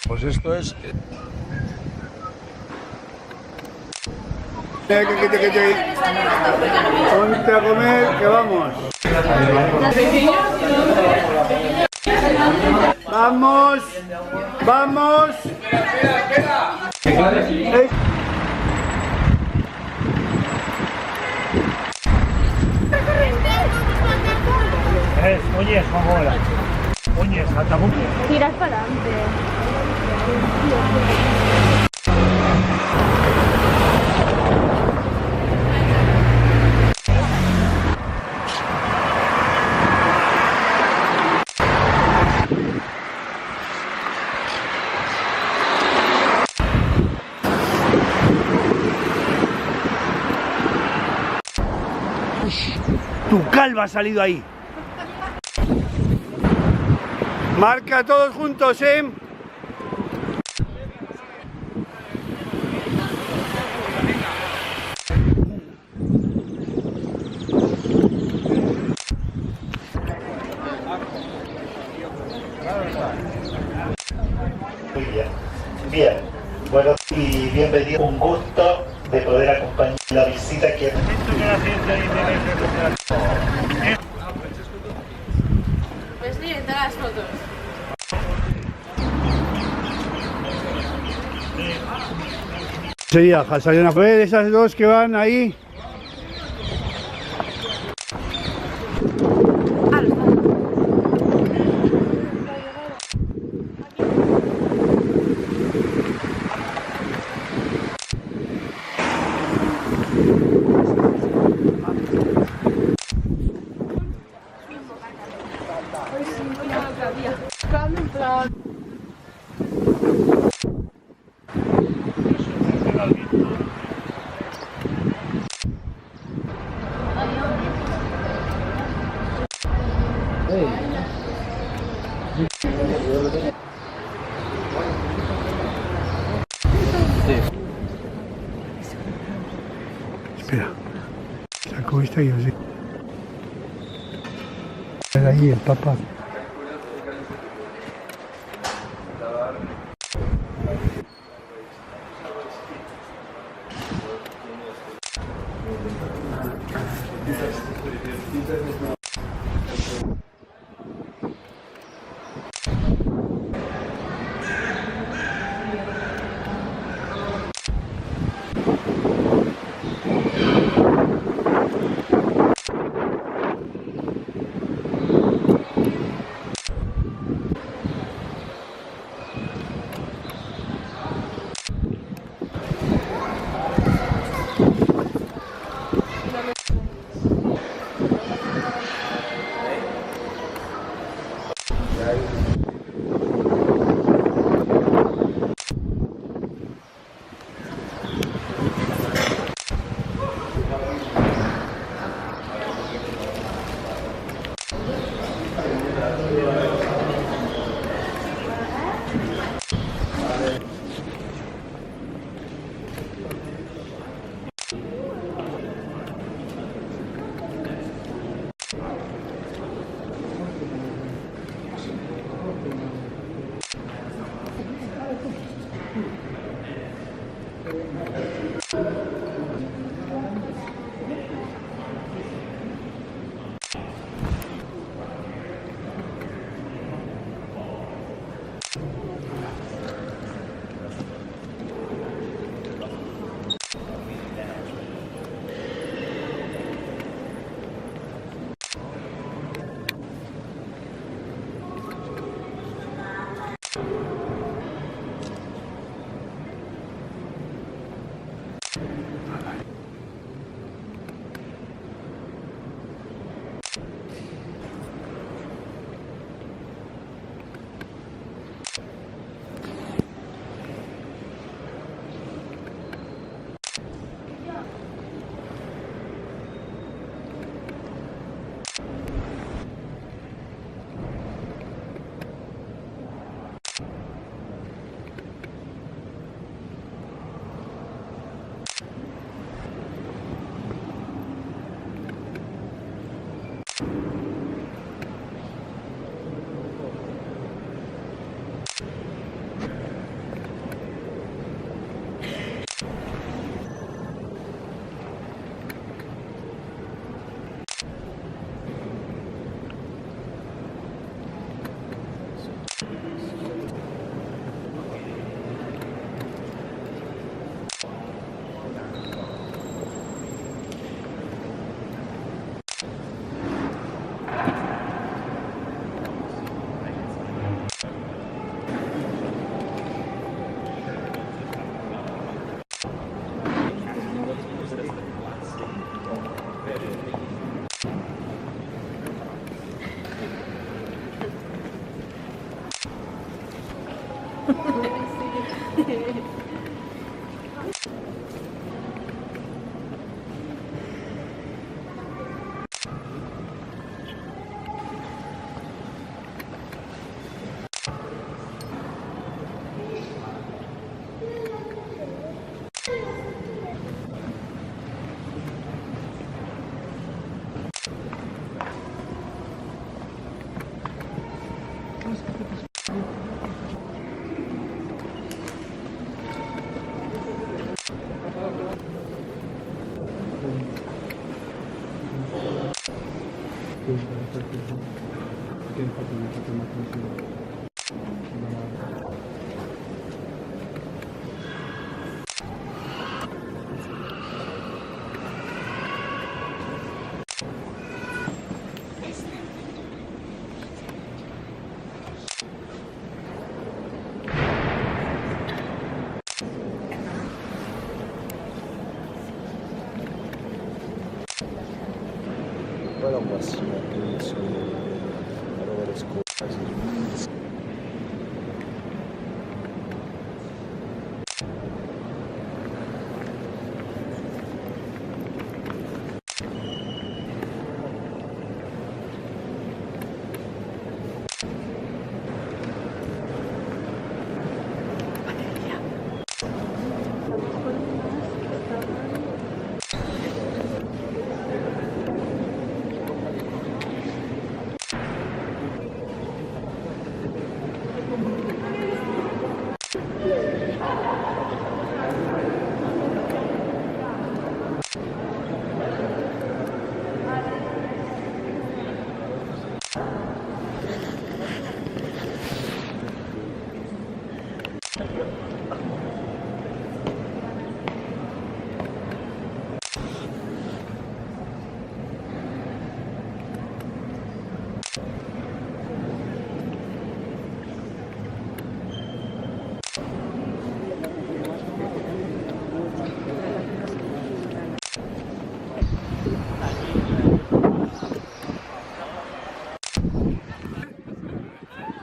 Pues esto es... Ponte a comer, que vamos. Vamos, vamos. Oye, Juanjola. Oye, Atabuque. Tiras para adelante. Tu calva ha salido ahí. Marca todos juntos, ¿eh? Bien, bueno, y bienvenido. Un gusto de poder acompañar la visita que... Pues sí, en todas las fotos. Sería Hassan. A ver esas dos que van ahí. Espera. Saco esta y yo sé. Ahí el papá.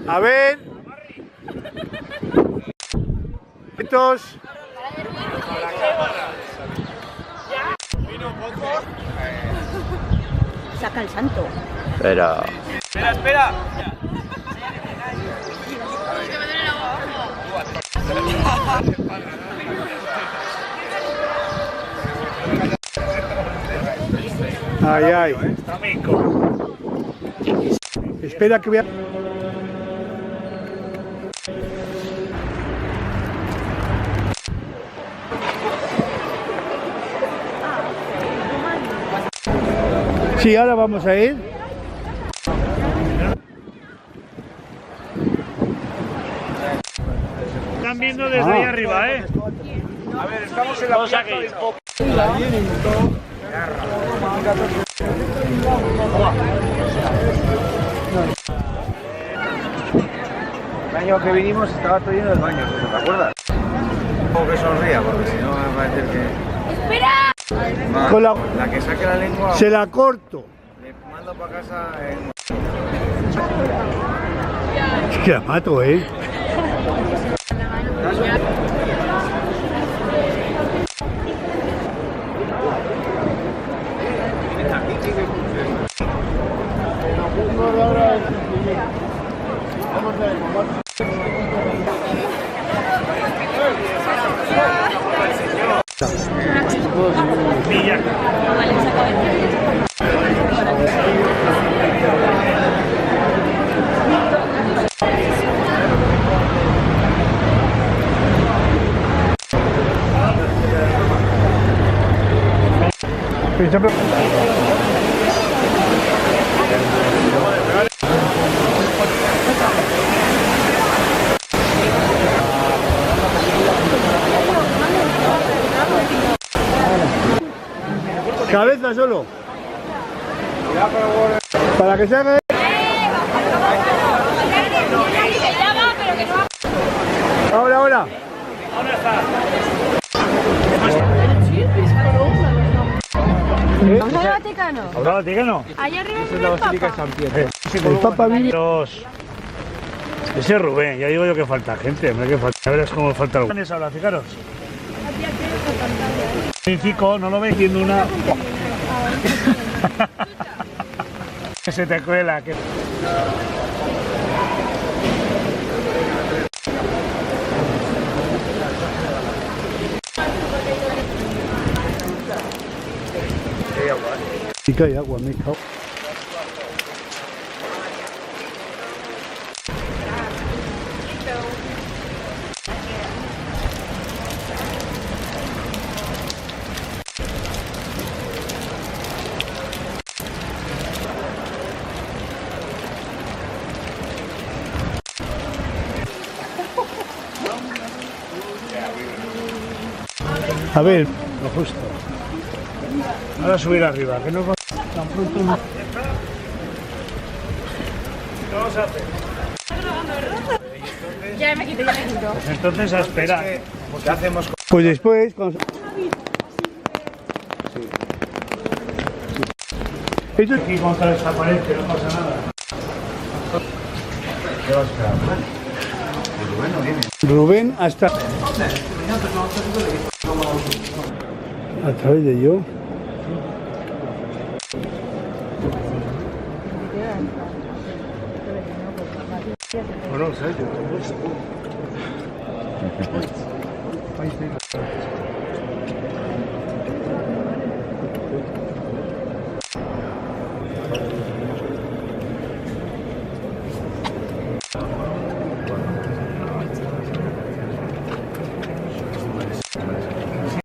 A ver. Estos. Saca el santo. Pero... Espera, espera. Que me duele la boca. Ay, ay. Espera que voy a... Sí, ahora vamos a ir. Están viendo desde ahí arriba, ¿eh? A ver, estamos en la plaza del Pop. El año que vinimos estaba todo lleno del baño, ¿te acuerdas? Como que sonría, porque si no va a parecer que... ¡Espera! Va, Con la- la que saque la lengua, Se la corto. le mando para casa en... Es que la mato, ¿eh? Villa. Cabeza solo. Para que se haga... Ahora, ahora. ¿Vamos al Vaticano? ¿Habrá Vaticano? Allá arriba es la Papa. El Papa vive... Ese es Rubén, ya digo yo que falta gente, hombre, que falta. Ya verás cómo falta algo. ¿Quiénes hablan, fijaros? Magnífico, no lo ves viendo una... Que se te cuela, que... Sí que hay agua, me cago. A ver, Lo justo. Ahora subir arriba, que no... Tan pronto no... ¿Qué vamos a hacer? Ya me quito. Pues entonces a esperar. ¿Qué hacemos? pues después, cuando... Esto Aquí contra esta pared, que no pasa nada. ¿Qué vas a esperar? Bueno, viene. Rubén hasta... A través de yo. Bueno, sé, yo...